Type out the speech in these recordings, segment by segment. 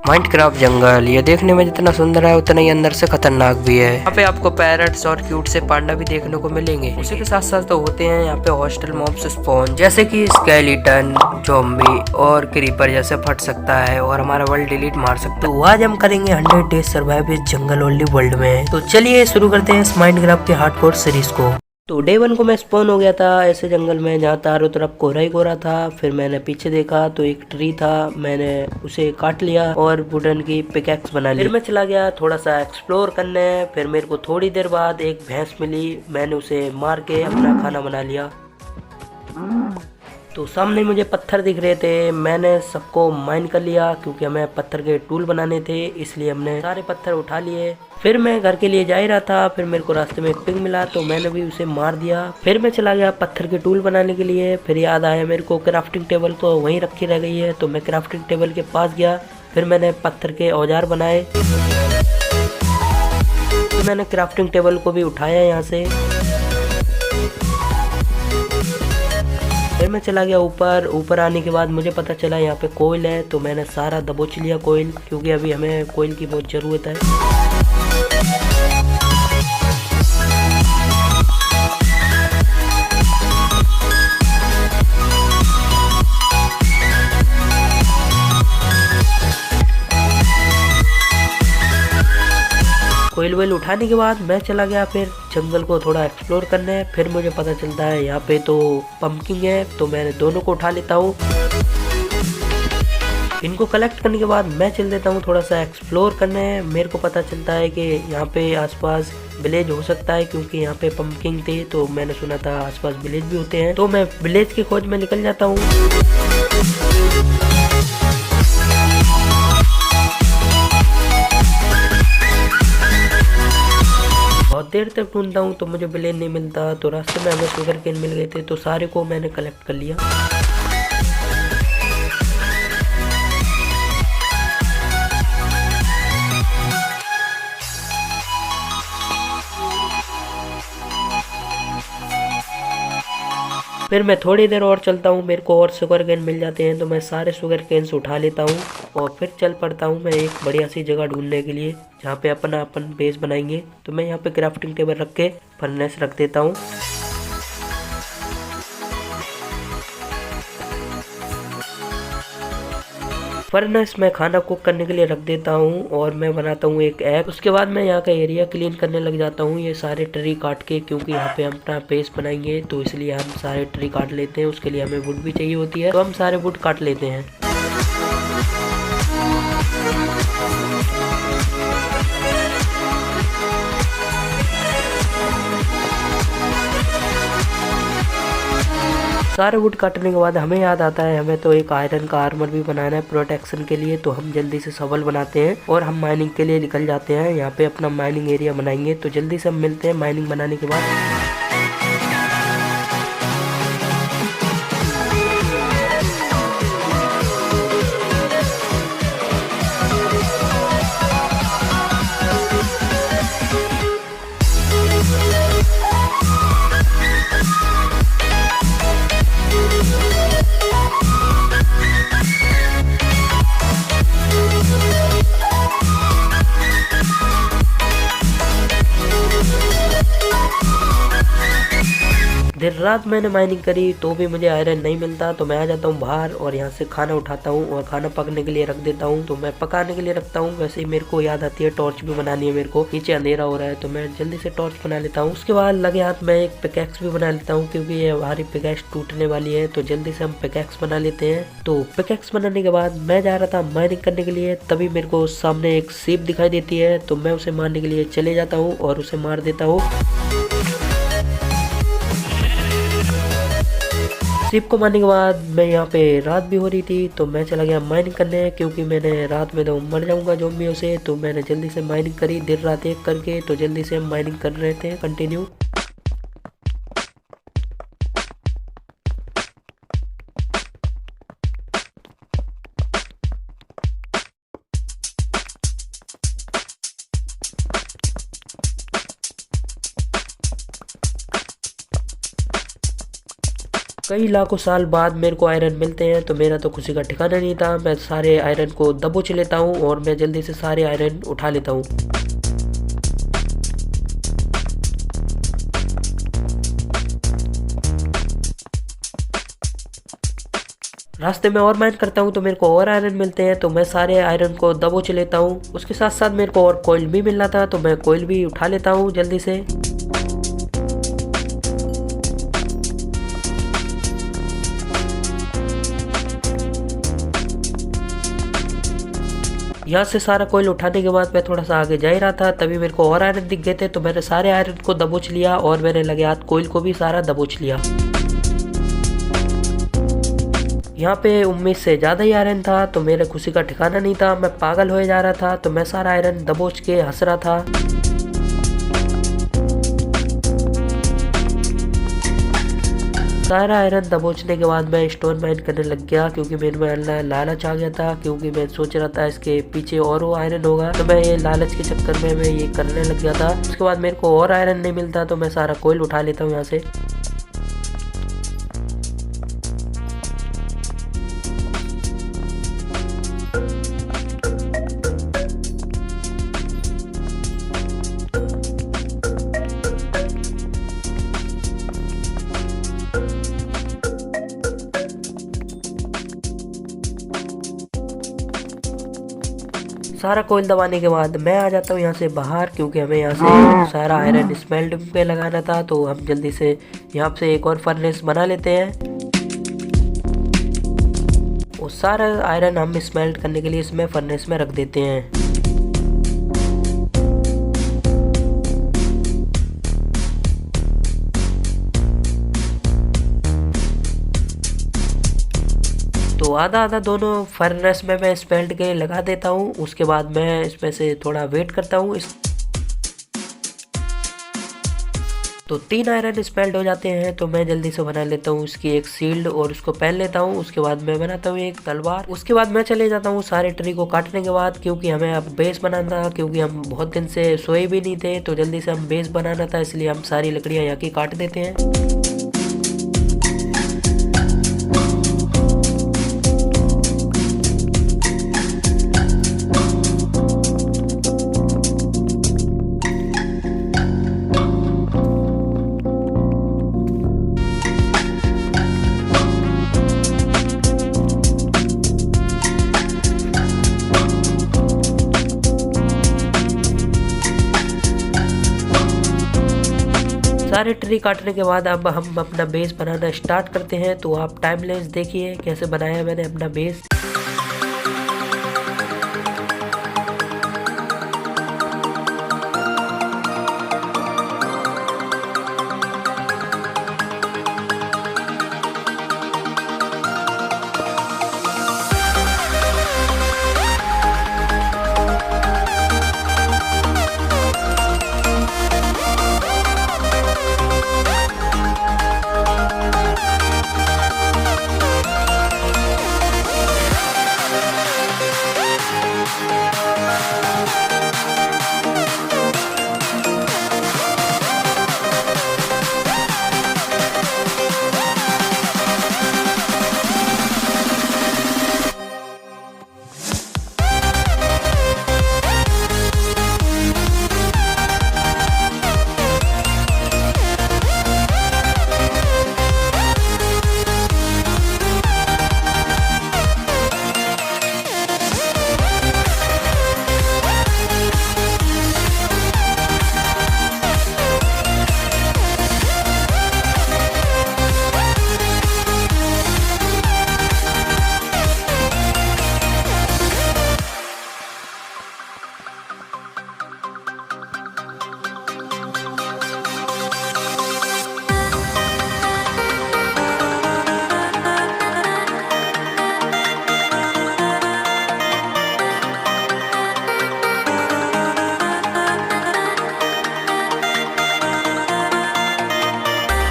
Minecraft जंगल ये देखने में जितना सुंदर है उतना ही अंदर से खतरनाक भी है। यहाँ पे आपको पैरट्स और क्यूट से पांडा भी देखने को मिलेंगे। उसी के साथ साथ तो होते हैं यहाँ पे हॉस्टल मॉब्स स्पॉन, जैसे कि स्केलेटन, ज़ॉम्बी और क्रीपर जैसे फट सकता है और हमारा वर्ल्ड डिलीट मार सकता है। तो आज हम करेंगे 100 डेज सर्वाइव इस जंगल ओनली वर्ल्ड में। तो चलिए शुरू करते हैं इस माइनक्राफ्ट के हार्डकोर सीरीज को। तो डे 1 को मैं स्पॉन हो गया था ऐसे जंगल में जहाँ चारों तरफ कोहरा ही कोहरा था। फिर मैंने पीछे देखा तो एक ट्री था, मैंने उसे काट लिया और वुडन की पिकैक्स बना ली। फिर मैं चला गया थोड़ा सा एक्सप्लोर करने। फिर मेरे को थोड़ी देर बाद एक भैंस मिली, मैंने उसे मार के अपना खाना बना लिया। तो सामने मुझे पत्थर दिख रहे थे, मैंने सबको माइन कर लिया क्योंकि हमें पत्थर के टूल बनाने थे, इसलिए हमने सारे पत्थर उठा लिए। फिर मैं घर के लिए जा ही रहा था, फिर मेरे को रास्ते में एक पिग मिला तो मैंने भी उसे मार दिया। फिर मैं चला गया पत्थर के टूल बनाने के लिए। फिर याद आया मेरे को क्राफ्टिंग टेबल तो वहीं रखी रह गई है, तो मैं क्राफ्टिंग टेबल के पास गया। फिर मैंने पत्थर के औजार बनाए। तो मैंने क्राफ्टिंग टेबल को भी उठाया यहाँ से। फिर मैं चला गया ऊपर आने के बाद मुझे पता चला यहाँ पे कोयल है, तो मैंने सारा दबोच लिया कोयल, क्योंकि अभी हमें कोयल की बहुत ज़रूरत है। कोयल वेल उठाने के बाद मैं चला गया फिर जंगल को थोड़ा एक्सप्लोर करने। फिर मुझे पता चलता है यहाँ पे तो पंपकिन है, तो मैंने दोनों को उठा लेता हूँ। इनको कलेक्ट करने के बाद मैं चल देता हूँ थोड़ा सा एक्सप्लोर करने। मेरे को पता चलता है कि यहाँ पे आसपास विलेज हो सकता है, क्योंकि यहाँ पे पंपकिन थे तो मैंने सुना था आसपास विलेज भी होते हैं। तो मैं विलेज की खोज में निकल जाता हूँ। बहुत देर तक ढूंढता हूँ तो मुझे विलेज नहीं मिलता, तो रास्ते में हमें शुगर केन मिल गए थे, तो सारे को मैंने कलेक्ट कर लिया। फिर मैं थोड़ी देर और चलता हूँ, मेरे को और शुगर केन मिल जाते हैं, तो मैं सारे शुगर केन्स उठा लेता हूँ और फिर चल पड़ता हूँ मैं एक बढ़िया सी जगह ढूंढने के लिए जहाँ पे अपन बेस बनाएंगे। तो मैं यहाँ पे क्राफ्टिंग टेबल रख के फर्नेस रख देता हूँ। फर्नेस में खाना कुक करने के लिए रख देता हूँ और मैं बनाता हूँ एक एग। उसके बाद मैं यहाँ का एरिया क्लीन करने लग जाता हूँ, ये सारे ट्री काट के, क्योंकि यहाँ पे हम अपना बेस बनाएंगे तो इसलिए हम सारे ट्री काट लेते हैं। उसके लिए हमें वुड भी चाहिए होती है, तो हम सारे वुड काट लेते हैं। सारे वुड काटने के बाद हमें याद आता है हमें तो एक आयरन का आर्मर भी बनाना है प्रोटेक्शन के लिए, तो हम जल्दी से शवल बनाते हैं और हम माइनिंग के लिए निकल जाते हैं। यहाँ पे अपना माइनिंग एरिया बनाएंगे, तो जल्दी से हम मिलते हैं माइनिंग बनाने के बाद। देर रात मैंने माइनिंग करी तो भी मुझे आयरन नहीं मिलता, तो मैं आ जाता हूँ बाहर और यहाँ से खाना उठाता हूँ और खाना पकने के लिए रख देता हूँ। तो मैं पकाने के लिए रखता हूँ। वैसे ही मेरे को याद आती है टॉर्च भी बनानी है, मेरे को नीचे अंधेरा हो रहा है, तो मैं जल्दी से टॉर्च बना लेता हूँ। उसके बाद लगे हाथ मैं एक पिकैक्स भी बना लेता हूँ, क्योंकि ये हमारी पिकैक्स टूटने वाली है, तो जल्दी से हम पिकैक्स बना लेते हैं। तो पिकैक्स बनाने के बाद मैं जा रहा था माइनिंग करने के लिए, तभी मेरे को सामने एक सीप दिखाई देती है, तो मैं उसे मारने के लिए चले जाता हूँ और उसे मार देता हूँ। शिप को मारने के बाद मैं यहाँ पे रात भी हो रही थी, तो मैं चला गया माइनिंग करने, क्योंकि मैंने रात में तो मर जाऊंगा ज़ॉम्बियों से, तो मैंने जल्दी से माइनिंग करी देर रात एक करके। तो जल्दी से हम माइनिंग कर रहे थे कंटिन्यू। कई लाखों साल बाद मेरे को आयरन मिलते हैं तो मेरा तो खुशी का ठिकाना नहीं था। मैं सारे आयरन को दबोच लेता हूँ और मैं जल्दी से सारे आयरन उठा लेता हूँ। रास्ते में और माइन करता हूँ तो मेरे को और आयरन मिलते हैं तो मैं सारे आयरन को दबोच लेता हूँ। उसके साथ साथ मेरे को और कोयल भी मिल रहा था तो मैं कोयल भी उठा लेता हूँ जल्दी से। यहाँ से सारा कोयल उठाने के बाद मैं थोड़ा सा आगे जा ही रहा था, तभी मेरे को और आयरन दिख गए थे तो मैंने सारे आयरन को दबोच लिया और मैंने लगे हाथ कोयल को भी सारा दबोच लिया। यहाँ पे उम्मीद से ज़्यादा ही आयरन था तो मेरे खुशी का ठिकाना नहीं था। मैं पागल हो जा रहा था तो मैं सारा आयरन दबोच के हंस रहा था। सारा आयरन दबोचने के बाद मैं स्टोन माइन करने लग गया क्योंकि मेरे में लालच आ गया था, क्योंकि मैं सोच रहा था इसके पीछे और वो आयरन होगा तो मैं ये लालच के चक्कर में मैं ये करने लग गया था। उसके बाद मेरे को और आयरन नहीं मिलता तो मैं सारा कोयल उठा लेता हूँ यहाँ से। सारा कोयल दबाने के बाद मैं आ जाता हूँ यहाँ से बाहर, क्योंकि हमें यहाँ से सारा आयरन स्मेल्ट पे लगाना था तो हम जल्दी से यहाँ से एक और फर्नेस बना लेते हैं। और सारा आयरन हम स्मेल्ट करने के लिए इसमें फर्नेस में रख देते हैं। तो आधा आधा दोनों फर्नेस में मैं स्मेल्ट के लगा देता हूँ। उसके बाद मैं इसमें से थोड़ा वेट करता हूँ। तो 3 आयरन स्मेल्ट हो जाते हैं तो मैं जल्दी से बना लेता हूँ उसकी एक शील्ड और उसको पहन लेता हूँ। उसके बाद मैं बनाता हूँ एक तलवार। उसके बाद मैं चले जाता हूँ सारे ट्री को काटने के बाद, क्योंकि हमें अब बेस बनाना था, क्योंकि हम बहुत दिन से सोए भी नहीं थे तो जल्दी से हम बेस बनाना था, इसलिए हम सारी लकड़ियाँ यहाँ की काट देते हैं। सारे ट्री काटने के बाद अब हम अपना बेस बनाना स्टार्ट करते हैं। तो आप टाइमलाइन देखिए कैसे बनाया मैंने अपना बेस।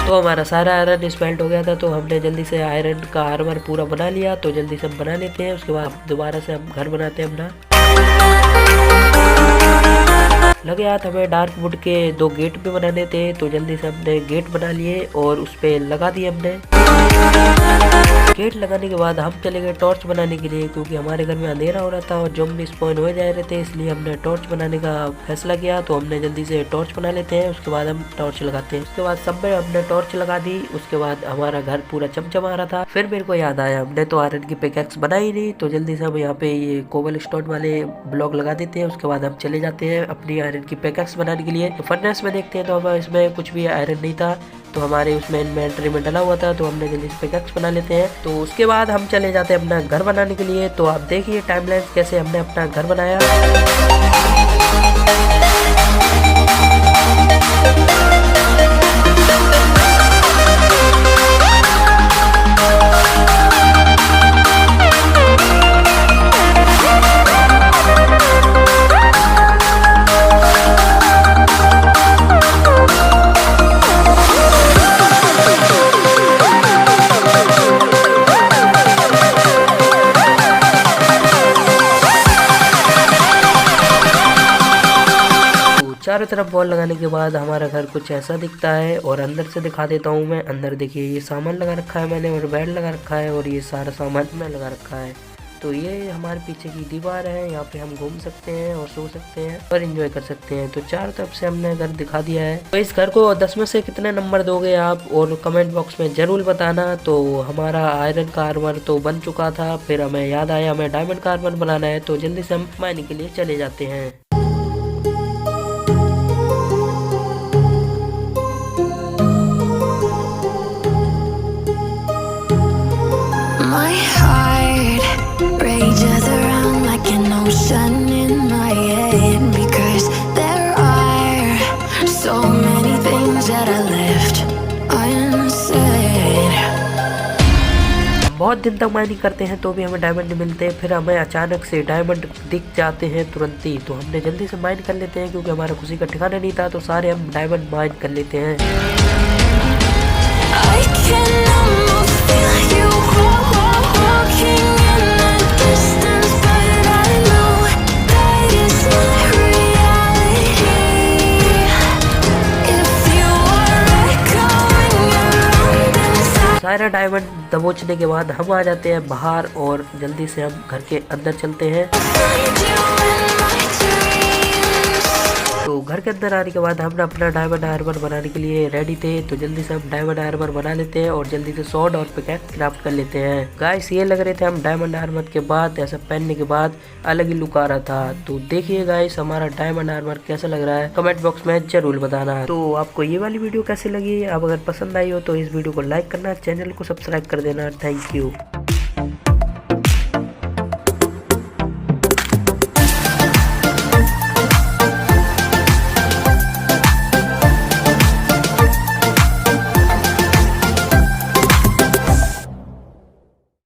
तो हमारा सारा आयरन स्मेल्ट हो गया था तो हमने जल्दी से आयरन का आर्मर पूरा बना लिया। तो जल्दी से हम बना लेते हैं, उसके बाद दोबारा से हम घर बनाते हैं अपना। लगे हाथ हमें डार्क वुड के 2 गेट भी बनाने थे तो जल्दी से हमने गेट बना लिए और उस पे लगा दिए हमने। गेट लगाने के बाद हम चले गए टॉर्च बनाने के लिए, क्योंकि हमारे घर में अंधेरा हो रहा था और ज़ॉम्बी स्पॉन हो जा रहे थे, इसलिए हमने टॉर्च बनाने का फैसला किया। तो हमने जल्दी से टॉर्च बना लेते हैं, उसके बाद हम टॉर्च लगाते हैं। उसके बाद सब में हमने टॉर्च लगा दी। उसके बाद हमारा घर पूरा चमचमा रहा था। फिर मेरे को याद आया हमने तो आयरन की पिकैक्स बनाई नहीं, तो जल्दी से हम यहाँ पे ये कोबल स्टोन वाले ब्लॉक लगा देते हैं। उसके बाद हम चले जाते हैं अपनी आयरन की पिकैक्स बनाने के लिए। तो फर्नेस में देखते हैं तो हमें इसमें कुछ भी आयरन नहीं था, तो हमारे उसमें इन्वेंटरी में डला हुआ था, तो हमने जल्दी से पिकैक्स बना लेते हैं। तो उसके बाद हम चले जाते हैं अपना घर बनाने के लिए। तो आप देखिए टाइमलाइन कैसे हमने अपना घर बनाया। चारों तरफ बॉल लगाने के बाद हमारा घर कुछ ऐसा दिखता है। और अंदर से दिखा देता हूँ मैं। अंदर देखिए ये सामान लगा रखा है मैंने, और बेड लगा रखा है, और ये सारा सामान मैं लगा रखा है। तो ये हमारे पीछे की दीवार है, यहाँ पे हम घूम सकते हैं और सो सकते हैं और एंजॉय कर सकते हैं। तो चारों तरफ से हमने घर दिखा दिया है। तो इस घर को 10 में से कितने नंबर दोगे आप, और कमेंट बॉक्स में जरूर बताना। तो हमारा आयरन का आर्मर तो बन चुका था, फिर हमें याद आया हमें डायमंड का आर्मर बनाना है, तो जल्दी से हम माइनिंग के लिए चले जाते हैं। My heart rages around like an ocean in my head, because there are so many things that I left unsaid. बहुत दिन तक माइनिंग करते हैं तो भी हमें डायमंड नहीं मिलते, फिर हमें अचानक से डायमंड दिख जाते हैं तुरंत ही। तो हमने जल्दी से माइन कर लेते हैं, क्योंकि हमारा खुशी का ठिकाना नहीं था, तो सारे हम डायमंड माइन कर लेते हैं। I can almost feel you walking in the distance, but I know that it's not reality. If you are echoing around inside. सारा डायमंड दबोचने के बाद हम आ जाते हैं बाहर, और जल्दी से हम घर के अंदर चलते हैं। तो घर के अंदर आने के बाद हम अपना डायमंड आर्मर बनाने के लिए रेडी थे, तो जल्दी से हम डायमंड आर्मर बना लेते हैं और जल्दी से स्वॉर्ड और पिकैक्स क्राफ्ट कर लेते हैं। गाइस ये लग रहे थे हम डायमंड आर्मर के बाद, ऐसा पहनने के बाद अलग ही लुक आ रहा था। तो देखिए गाइस हमारा डायमंड आर्मर कैसा लग रहा है, कमेंट बॉक्स में जरूर बताना। तो आपको ये वाली वीडियो कैसी लगी, अब अगर पसंद आई हो तो इस वीडियो को लाइक करना, चैनल को सब्सक्राइब कर देना। Thank you.